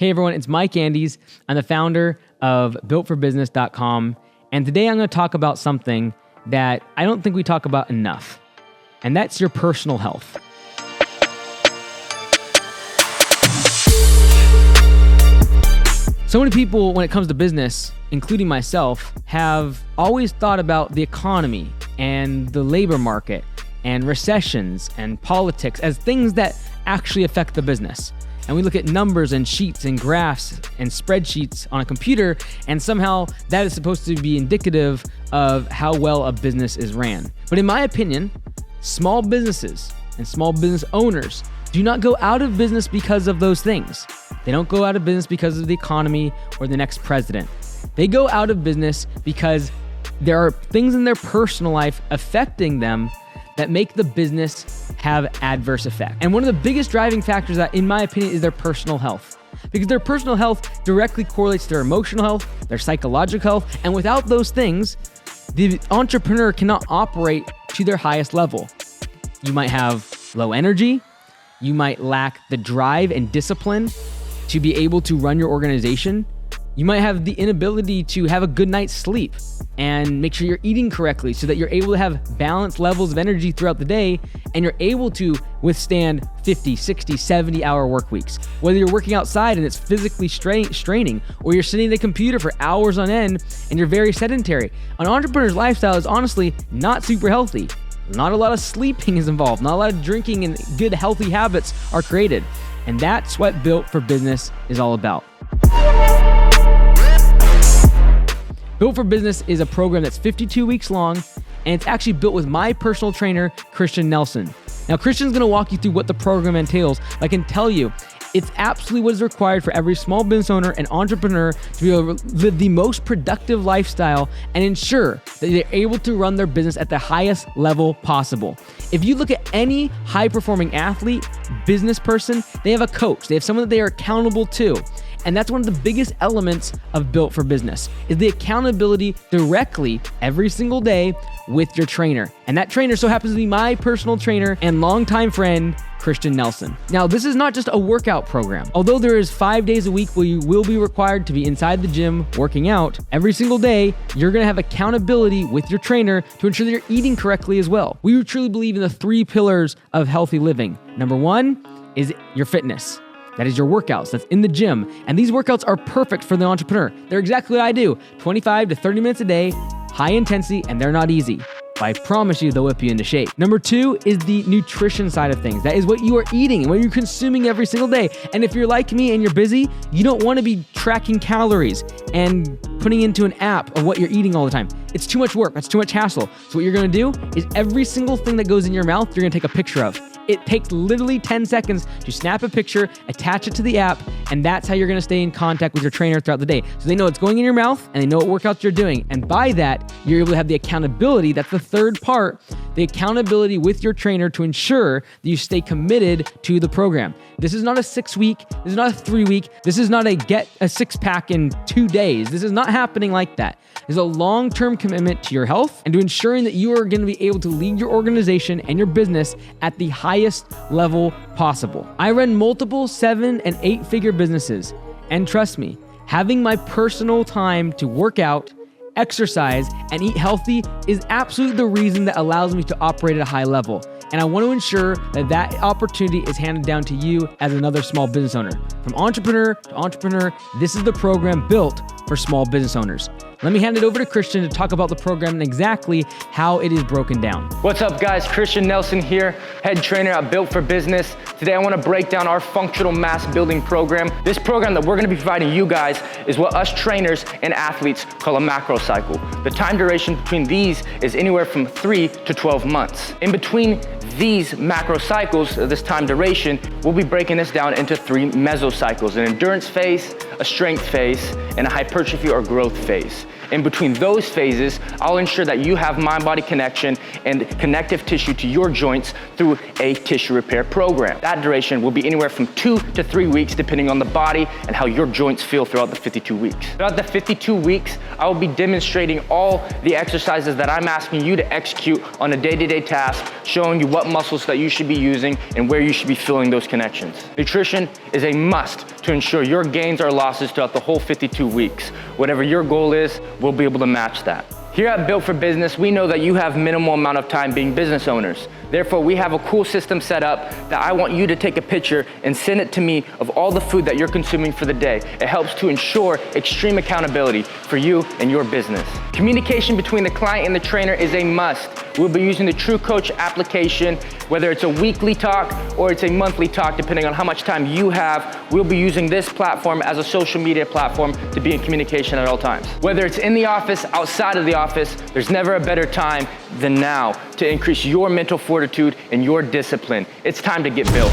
Hey everyone, it's Mike Andes. I'm the founder of BILT4Business.com. And today I'm going to talk about something that I don't think we talk about enough. And that's your personal health. So many people, when it comes to business, including myself, have always thought about the economy and the labor market and recessions and politics as things that actually affect the business. And we look at numbers and sheets and graphs and spreadsheets on a computer, and somehow that is supposed to be indicative of how well a business is ran. But in my opinion, small businesses and small business owners do not go out of business because of those things. They don't go out of business because of the economy or the next president. They go out of business because there are things in their personal life affecting them that make the business have adverse effect. And one of the biggest driving factors that, in my opinion, is their personal health. Because their personal health directly correlates to their emotional health, their psychological health, and without those things, the entrepreneur cannot operate to their highest level. You might have low energy, you might lack the drive and discipline to be able to run your organization. You might have the inability to have a good night's sleep and make sure you're eating correctly so that you're able to have balanced levels of energy throughout the day and you're able to withstand 50, 60, 70-hour work weeks. Whether you're working outside and it's physically straining, or you're sitting at a computer for hours on end and you're very sedentary. An entrepreneur's lifestyle is honestly not super healthy. Not a lot of sleeping is involved. Not a lot of drinking, and good healthy habits are created. And that's what BILT4Business is all about. BILT4Business is a program that's 52 weeks long, and it's actually built with my personal trainer, Christian Nelson. Now, Christian's going to walk you through what the program entails. I can tell you, it's absolutely what is required for every small business owner and entrepreneur to be able to live the most productive lifestyle and ensure that they're able to run their business at the highest level possible. If you look at any high-performing athlete, business person, they have a coach. They have someone that they are accountable to. And that's one of the biggest elements of BILT4Business, is the accountability directly every single day with your trainer. And that trainer so happens to be my personal trainer and longtime friend, Christian Nelson. Now, this is not just a workout program. Although there is 5 days a week where you will be required to be inside the gym working out, every single day, you're gonna have accountability with your trainer to ensure that you're eating correctly as well. We truly believe in the 3 pillars of healthy living. Number 1 is your fitness. That is your workouts. That's in the gym. And these workouts are perfect for the entrepreneur. They're exactly what I do. 25 to 30 minutes a day, high intensity, and they're not easy. But I promise you, they'll whip you into shape. Number 2 is the nutrition side of things. That is what you are eating and what you're consuming every single day. And if you're like me and you're busy, you don't want to be tracking calories and putting into an app of what you're eating all the time. It's too much work. That's too much hassle. So what you're going to do is every single thing that goes in your mouth, you're going to take a picture of. It takes literally 10 seconds to snap a picture, attach it to the app, and that's how you're going to stay in contact with your trainer throughout the day. So they know it's going in your mouth and they know what workouts you're doing. And by that, you're able to have the accountability. That's the third part, the accountability with your trainer to ensure that you stay committed to the program. This is not a 6-week. This is not a 3-week. This is not a get a 6-pack in 2 days. This is not happening like that. It's a long-term commitment to your health and to ensuring that you are going to be able to lead your organization and your business at the highest level possible. I run multiple 7- and 8-figure businesses, and trust me, having my personal time to work out, exercise, and eat healthy is absolutely the reason that allows me to operate at a high level. And I want to ensure that that opportunity is handed down to you as another small business owner. From entrepreneur to entrepreneur, this is the program built for small business owners. Let me hand it over to Christian to talk about the program and exactly how it is broken down. What's up, guys? Christian Nelson here, head trainer at BILT4Business. Today I want to break down our functional mass building program. This program that we're going to be providing you guys is what us trainers and athletes call a macro cycle. The time duration between these is anywhere from 3 to 12 months. In between these macro cycles, this time duration, we'll be breaking this down into 3 mesocycles: an endurance phase, a strength phase, and a hypertrophy or growth phase. In between those phases, I'll ensure that you have mind-body connection and connective tissue to your joints through a tissue repair program. That duration will be anywhere from 2 to 3 weeks, depending on the body and how your joints feel throughout the 52 weeks. Throughout the 52 weeks, I will be demonstrating all the exercises that I'm asking you to execute on a day-to-day task, showing you what muscles that you should be using and where you should be feeling those connections. Nutrition is a must to ensure your gains or losses throughout the whole 52 weeks. Whatever your goal is, we'll be able to match that. Here at Built for Business, we know that you have minimal amount of time being business owners. Therefore, we have a cool system set up that I want you to take a picture and send it to me of all the food that you're consuming for the day. It helps to ensure extreme accountability for you and your business. Communication between the client and the trainer is a must. We'll be using the True Coach application, whether it's a weekly talk or it's a monthly talk, depending on how much time you have. We'll be using this platform as a social media platform to be in communication at all times. Whether it's in the office, outside of the office, there's never a better time than now to increase your mental fortitude and your discipline. It's time to get built.